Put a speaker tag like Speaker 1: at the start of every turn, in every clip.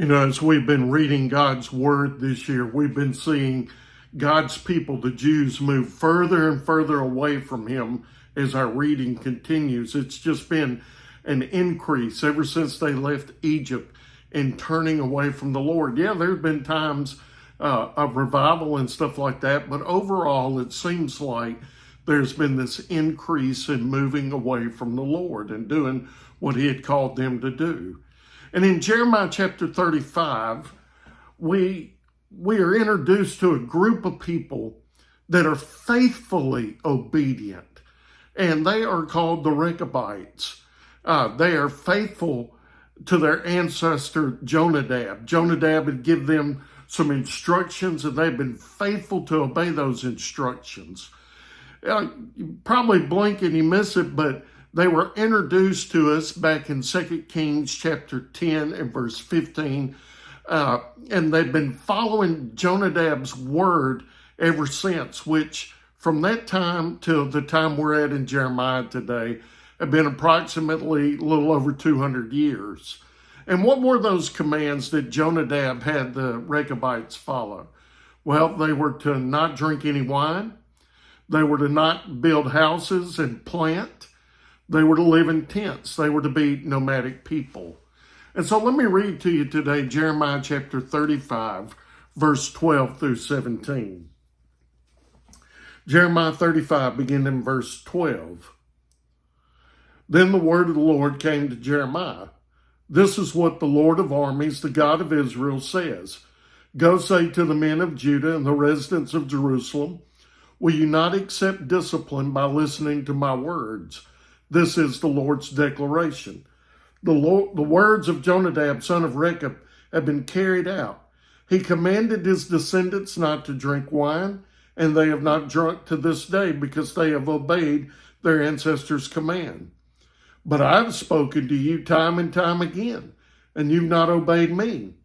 Speaker 1: As we've been reading God's word this year, we've been seeing God's people, the Jews, move further and further away from him as our reading continues. It's just been an increase ever since they left Egypt in turning away from the Lord. Yeah, there have been times of revival and stuff like that, but overall it seems like there's been this increase in moving away from the Lord and doing what he had called them to do. And in Jeremiah chapter 35, we are introduced to a group of people that are faithfully obedient, and they are called the Rechabites. They are faithful to their ancestor Jonadab. Jonadab had given them some instructions, and they've been faithful to obey those instructions. You probably blink and you miss it, but they were introduced to us back in 2 Kings chapter 10 and verse 15. And they've been following Jonadab's word ever since, which from that time till the time we're at in Jeremiah today have been approximately a little over 200 years. And what were those commands that Jonadab had the Rechabites follow? Well, they were to not drink any wine. They were to not build houses and plant. They were to live in tents. They were to be nomadic people. And so let me read to you today Jeremiah chapter 35, verse 12 through 17. Jeremiah 35, beginning in verse 12. Then the word of the Lord came to Jeremiah. This is what the Lord of armies, the God of Israel, says. Go say to the men of Judah and the residents of Jerusalem, will you not accept discipline by listening to my words? This is the Lord's declaration. The words of Jonadab, son of Rechab, have been carried out. He commanded his descendants not to drink wine, and they have not drunk to this day because they have obeyed their ancestors' command. But I have spoken to you time and time again, and you've not obeyed me.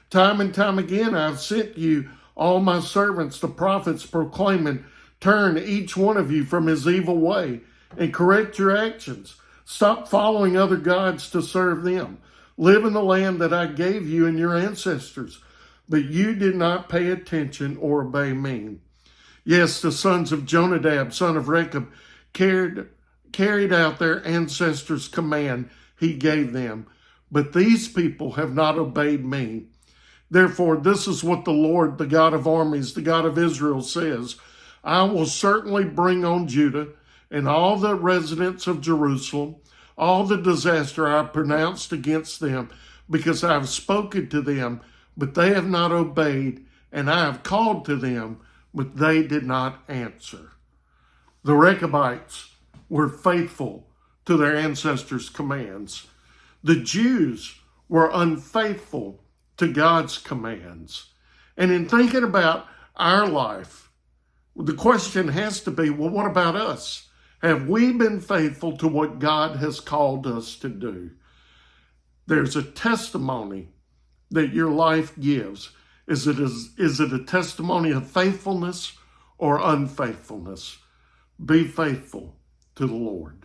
Speaker 1: Time and time again I have sent you all my servants, the prophets, proclaiming, turn each one of you from his evil way and correct your actions. Stop following other gods to serve them. Live in the land that I gave you and your ancestors. But you did not pay attention or obey me. Yes, the sons of Jonadab, son of Rechab, carried out their ancestors' command he gave them. But these people have not obeyed me. Therefore, this is what the Lord, the God of armies, the God of Israel says. I will certainly bring on Judah and all the residents of Jerusalem, all the disaster I have pronounced against them, because I have spoken to them, but they have not obeyed, and I have called to them, but they did not answer. The Rechabites were faithful to their ancestors' commands. The Jews were unfaithful to God's commands. And in thinking about our life, the question has to be, well, what about us? Have we been faithful to what God has called us to do? There's a testimony that your life gives. Is it a testimony of faithfulness or unfaithfulness? Be faithful to the Lord.